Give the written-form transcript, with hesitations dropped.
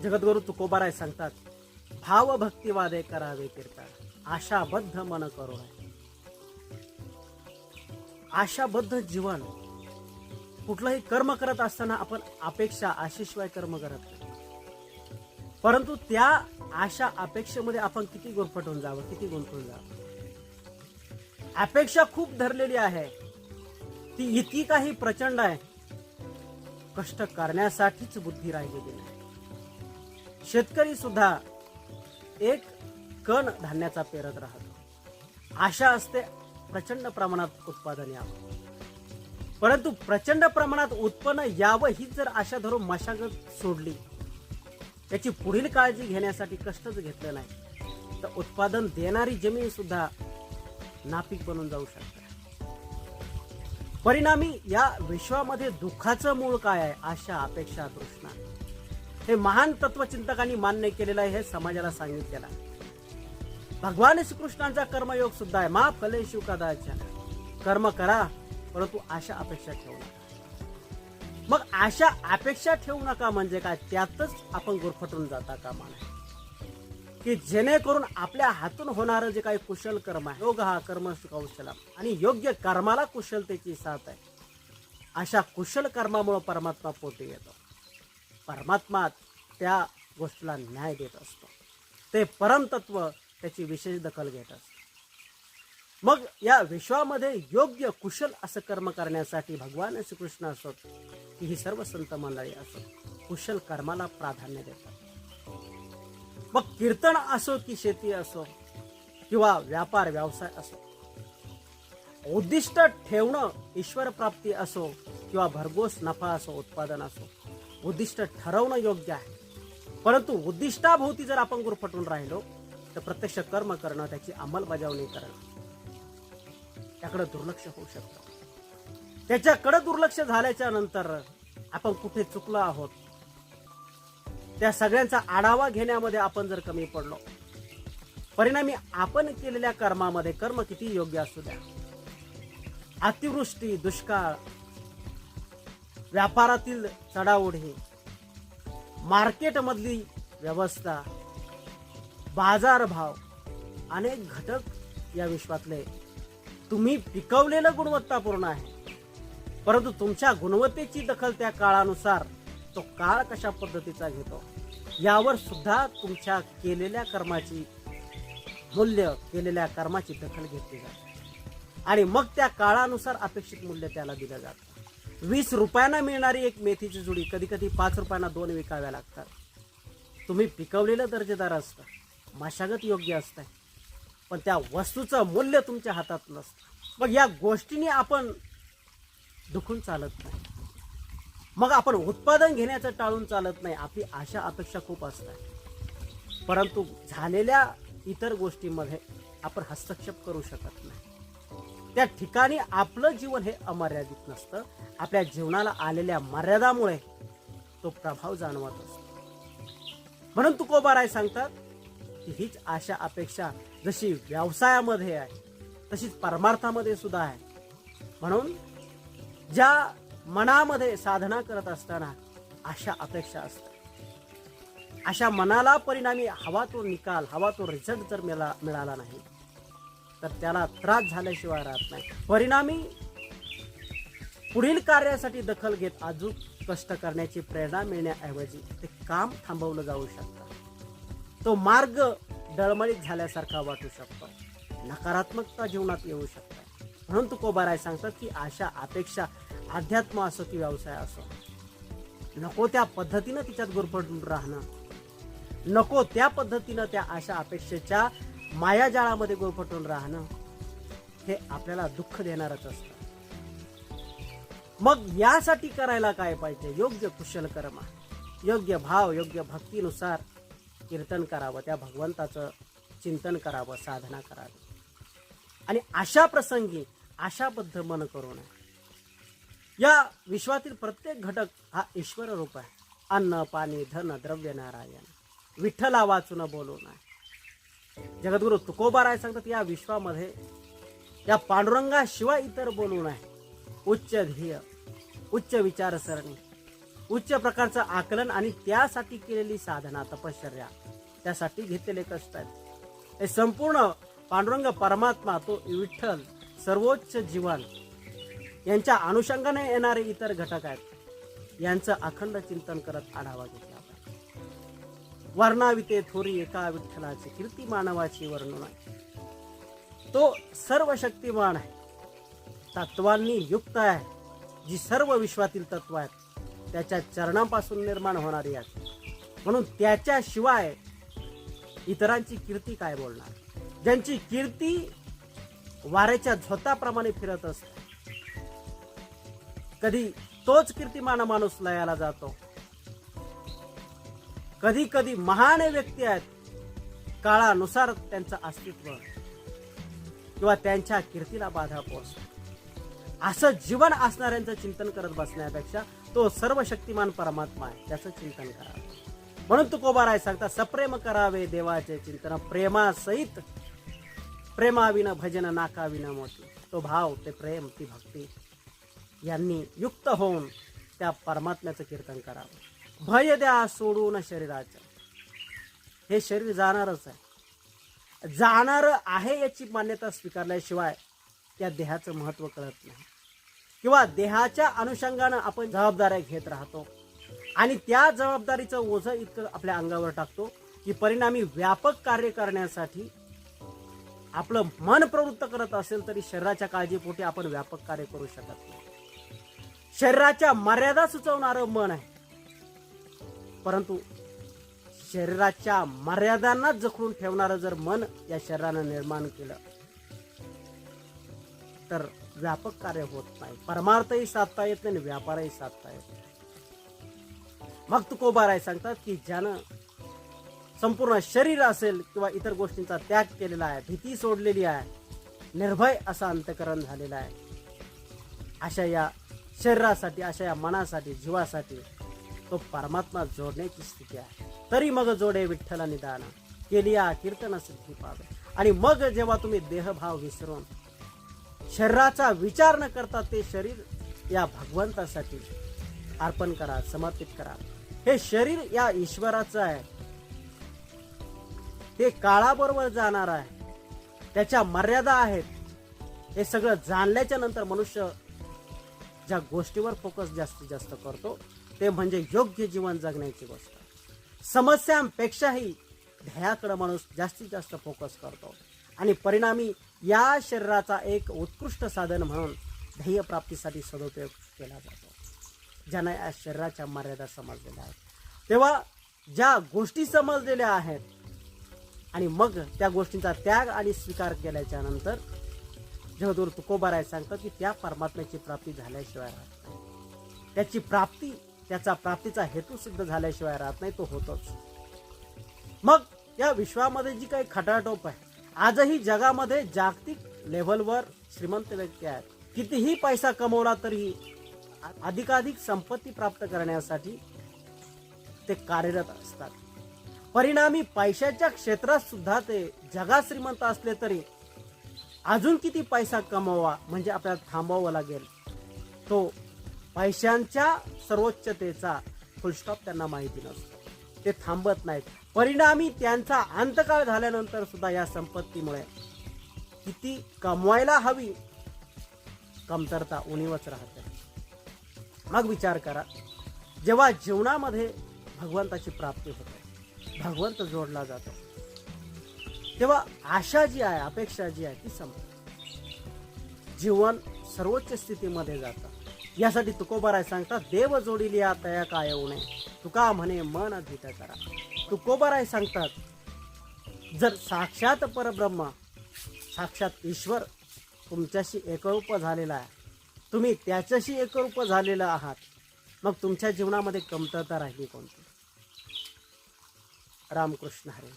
जगद्गुरु तुकोबाराय सांगतात, भाव भक्तिवादे करावे कीर्तन आशाबद्ध मन करो आहे. आशाबद्ध जीवन. कुठलंही कर्म करत असताना आपण अपेक्षा आशेशिवाय कर्म करत नाही. परंतु त्या आशा अपेक्षेमध्ये आपण किती गुरफटून जावं, किती गुंतून जावं. अपेक्षा खूप धरलेली आहे, ती इतकी काही प्रचंड आहे, कष्ट करण्यासाठीच बुद्धी राहिलेली नाही. शेतकरी सुद्धा एक कण धान्याचा पेरत राहतो. आशा असते प्रचंड प्रमाणात उत्पादन यावं, परंतु प्रचंड प्रमाणात उत्पन्न यावं ही जर आशा धरून मशागत सोडली, त्याची पुढील काळजी घेण्यासाठी कष्टच घेतलं नाही, तर उत्पादन देणारी जमीन सुद्धा नापीक बनून जाऊ शकते. परिणामी या विश्वामध्ये दुःखाचं मूळ काय आहे? आशा, अपेक्षा, तृष्णा. हे महान तत्वचिंतकांनी मान्य केलेलं आहे, हे समाजाला सांगितलेलं आहे. भगवान श्रीकृष्णांचा कर्मयोग सुद्धा आहे, मा फलेषु कदाचन. कर्म करा, परंतु आशा अपेक्षा ठेवू नका. मग आशा अपेक्षा ठेवू नका म्हणजे काय? त्यातच आपण गुरफटून जाता कामा नये, की जेणेकरून आपल्या हातून होणारं जे काही कुशल कर्म आहे, योग हा कर्म कौशलम, आणि योग्य कर्माला कुशलतेची साथ आहे. अशा कुशल कर्मामुळे परमात्मा पोटी येतो. परमात्मा त्या गोष्टीला न्याय देत असतो. ते परमतत्व त्याची विशेष दखल घेत असतो. मग या विश्वामध्ये योग्य कुशल असं कर्म करण्यासाठी भगवान श्रीकृष्ण असोत की ही सर्व संत मंडळी असोत, कुशल कर्माला प्राधान्य देतात. मग कीर्तन असो की शेती असो किंवा व्यापार व्यवसाय असो, उद्दिष्ट ठेवणं ईश्वर प्राप्ती असो किंवा भरघोस नफा असो, उत्पादन असो, उद्दिष्ट ठरवणं योग्य आहे. परंतु उद्दिष्टाभोवती जर आपण गुरफटून राहिलो तर प्रत्यक्ष कर्म करणं, त्याची अंमलबजावणी करणं, त्याकडे दुर्लक्ष होऊ शकतं. त्याच्याकडे दुर्लक्ष झाल्याच्या नंतर आपण कुठे चुकलो आहोत, त्या सगळ्यांचा आढावा घेण्यामध्ये आपण जर कमी पडलो, परिणामी आपण केलेल्या कर्मामध्ये, कर्म किती योग्य असू द्या, अतिवृष्टी, दुष्काळ, व्यापारातील चढाओढी, मार्केटमधली व्यवस्था, बाजारभाव, अनेक घटक या विश्वातले तुम्ही पिकवलेलं गुणवत्तापूर्ण आहे, परंतु तुमच्या गुणवत्तेची दखल त्या काळानुसार तो काळ कशा पद्धतीचा घेतो यावर सुद्धा तुमच्या केलेल्या कर्माची मूल्य, केलेल्या कर्माची दखल घेतली जाते. आणि मग त्या काळानुसार अपेक्षित मूल्य त्याला दिलं जातं. 20 रुपयांना मिळणारी एक मेथीची जुडी कधी कधी 5 रुपयांना 2 विकाव्या लागतात. तुम्ही पिकवलेलं दर्जेदार असतं, मशागत योग्य असतं, पण त्या वस्तूचं मूल्य तुमच्या हातात नसतं. मग या गोष्टीने आपण दुखून चालत नाही. मग आपण उत्पादन घेण्याचं टाळून चालत नाही. आपली आशा अपेक्षा खूप असतात, परंतु झालेल्या इतर गोष्टींमध्ये आपण हस्तक्षेप करू शकत नाही. त्या ठिकाणी आपलं जीवन हे अमर्यादित नसतं. आपल्या जीवनाला आलेल्या मर्यादामुळे तो प्रभाव जाणवत असतो. म्हणून तुकोबाराय सांगतात की हीच आशा अपेक्षा जशी व्यवसायामध्ये आहे तशीच परमार्थामध्ये सुद्धा आहे. म्हणून ज्या मनामध्ये साधना करत असताना आशा अपेक्षा असतात, अशा मनाला परिणामी हवा तो निकाल, हवा तो रिझल्ट जर मिळाला नाही तर त्याला त्रास झाल्याशिवाय राहत नाही. परिणामी पुढील कार्यासाठी दखल घेत अजून कष्ट करण्याची प्रेरणा मिळण्याऐवजी ते काम थांबवलं जाऊ शकतं. तो मार्ग डळमळीत झाल्यासारखा वाटू शकतो, नकारात्मकता जीवनात येऊ शकते. म्हणून तुकोबाराय सांगतात की आशा अपेक्षा अध्यात्म असो की व्यवसाय असो, नको त्या पद्धतीनं तिच्यात गुरफटून राहणं, नको त्या पद्धतीनं त्या आशा अपेक्षेच्या मायाजाळामध्ये गुरफटून राहणं हे आपल्याला दुःख देणारच असतं. मग यासाठी करायला काय पाहिजे? योग्य कुशल कर्म, योग्य भाव, योग्य भक्तीनुसार कीर्तन करावं, त्या भगवंताचं चिंतन करावं, साधना करावी. आणि अशा प्रसंगी आशाबद्ध मन करू नये. या विश्वातील प्रत्येक घटक हा ईश्वर रूप आहे. अन्न, पाणी, धन, द्रव्य, नारायण, विठ्ठला वाचून बोलू नये. जगद्गुरु तुकोबाराय सांगतात या विश्वामध्ये या पांडुरंगाशिवाय इतर बोलू नये. उच्च ध्येय, उच्च विचारसरणी, उच्च प्रकारचं आकलन आणि त्यासाठी केलेली साधना तपश्चर्या, त्यासाठी घेतलेले कष्ट आहेत, हे संपूर्ण पांडुरंग परमात्मा तो विठ्ठल सर्वोच्च जीवन यांच्या अनुषंगाने येणारे इतर घटक आहेत, यांचं अखंड चिंतन करत आढावा घेतला पाहिजे. वर्णाविते थोरी एका विठ्ठलाची कीर्ती मानवाची वर्णन आहे. तो सर्व शक्तिमान आहे, तत्वांनी युक्त आहे, जी सर्व विश्वातील तत्व आहेत त्याच्या चरणापासून निर्माण होणारी आहेत. म्हणून त्याच्याशिवाय इतरांची कीर्ती काय बोलणार. ज्यांची कीर्ती वाऱ्याच्या झोताप्रमाणे फिरत असते. कधी तोच कीर्तिमान माणूस लयाला जातो, कधी कधी महान व्यक्ती आहेत, काळानुसार त्यांचं अस्तित्व किंवा त्यांच्या कीर्तीला बाधा पोहोचते. असं जीवन असणाऱ्यांचं चिंतन करत बसण्यापेक्षा तो सर्व शक्तिमान परमात्मा आहे त्याचं चिंतन करावं. म्हणून तुकोबाराय सांगता, सप्रेम करावे देवाचे चिंतन, प्रेमासहित प्रेमाविन भजन नाकाविन मोती. तो भाव, ते प्रेम, ती भक्ती यांनी युक्त होऊन त्या परमात्म्याचं कीर्तन करावं. भय द्या सोडून शरीराचं. हे शरीर जाणारच आहे, जाणार आहे याची मान्यता स्वीकारल्याशिवाय त्या देहाचं महत्व कळत नाही, किंवा देहाच्या अनुषंगानं आपण जबाबदाऱ्या घेत राहतो आणि त्या जबाबदारीचं ओझं इतकं आपल्या अंगावर टाकतो की परिणामी व्यापक कार्य करण्यासाठी आपलं मन प्रवृत्त करत असेल तरी शरीराच्या काळजीपोटी आपण व्यापक कार्य करू शकत नाही. शरीराच्या मर्यादा सुचवणारं मन आहे, परंतु शरीराच्या मर्यादांनाच जखडून ठेवणारं जर मन या शरीरानं निर्माण केलं तर व्यापक कार्य होत नाही, परमार्थही साधता येत नाही, व्यापारही साधता येत नाही. मग तुकोबाराय सांगतात की ज्यानं संपूर्ण शरीर असेल किंवा इतर गोष्टींचा त्याग केलेला आहे, भीती सोडलेली आहे, निर्भय असं अंतकरण झालेलं आहे, अशा या शरीरासाठी, अशा या मनासाठी, जीवासाठी तो परमात्मा जोडण्याची स्थिती आहे. तरी मग जोडे विठ्ठला निदान, केली कीर्तन सिद्धी पावे. आणि मग जेव्हा तुम्ही देहभाव विसरून शरीराचा विचार न करता ते शरीर या भगवंतासाठी अर्पण करा, समर्पित करा. हे शरीर या ईश्वराचं आहे, ते काळाबरोबर जाणार आहे, त्याच्या मर्यादा आहेत. हे सगळं जाणल्याच्या नंतर मनुष्य ज्या गोष्टीवर फोकस जास्तीत जास्त करतो ते म्हणजे योग्य जीवन जगण्याची गोष्ट. समस्यांपेक्षाही ध्येयाकडे माणूस जास्तीत जास्त फोकस करतो आणि परिणामी या शरीराचा एक उत्कृष्ट साधन म्हणून ध्येय प्राप्तीसाठी सदुपयोग केला जातो. ज्यांना या शरीराच्या मर्यादा समजलेल्या आहेत, तेव्हा ज्या गोष्टी समजलेल्या आहेत आणि मग त्या गोष्टींचा त्याग आणि स्वीकार केल्याच्या नंतर जेव्हा तुकोबाराय सांगतात की त्या परमात्म्याची प्राप्ती झाल्याशिवाय राहत नाही. त्याची प्राप्ती, त्याचा प्राप्तीचा हेतू सिद्ध झाल्याशिवाय राहत नाही, तो होतोच. मग या विश्वामध्ये जी काही खटाटोप आहे, आजही जगामध्ये जागतिक लेव्हलवर श्रीमंत व्यक्ती आहेत, कितीही पैसा कमवला तरी अधिकाधिक संपत्ती प्राप्त करण्यासाठी ते कार्यरत असतात. परिणामी पैशाच्या क्षेत्रात सुद्धा ते जगात श्रीमंत असले तरी अजून किती पैसा कमवावा म्हणजे आपल्याला थांबवावं लागेल. तो पैशांच्या सर्वोच्चतेचा फुलस्टॉप त्यांना माहिती नसतो, ते थांबत नाहीत. परिणामी त्यांचा अंतकाळ झाल्यानंतर सुद्धा या संपत्तीमुळे किती कमवायला हवी, कमतरता उणीवच राहते. मग विचार करा, जेव्हा जीवनामध्ये भगवंताची प्राप्ती होते, भगवंत जोडला जातो, तेव्हा आशा जी आहे, अपेक्षा जी आहे ती संपते, जीवन सर्वोच्च स्थितीमध्ये जातं. यासाठी तुकोबाराय सांगतात, देव जोडिलिया तया काय उणे, तुका म्हणे मन धीट करा. तुकोबाराय सांगतात, जर साक्षात परब्रह्म, साक्षात ईश्वर तुमच्याशी एकरूप झालेला आहे, तुम्ही त्याच्याशी एकरूप झालेला आहात, मग तुमच्या जीवनामध्ये कमतरता राहिली कोणती. रामकृष्ण हरी.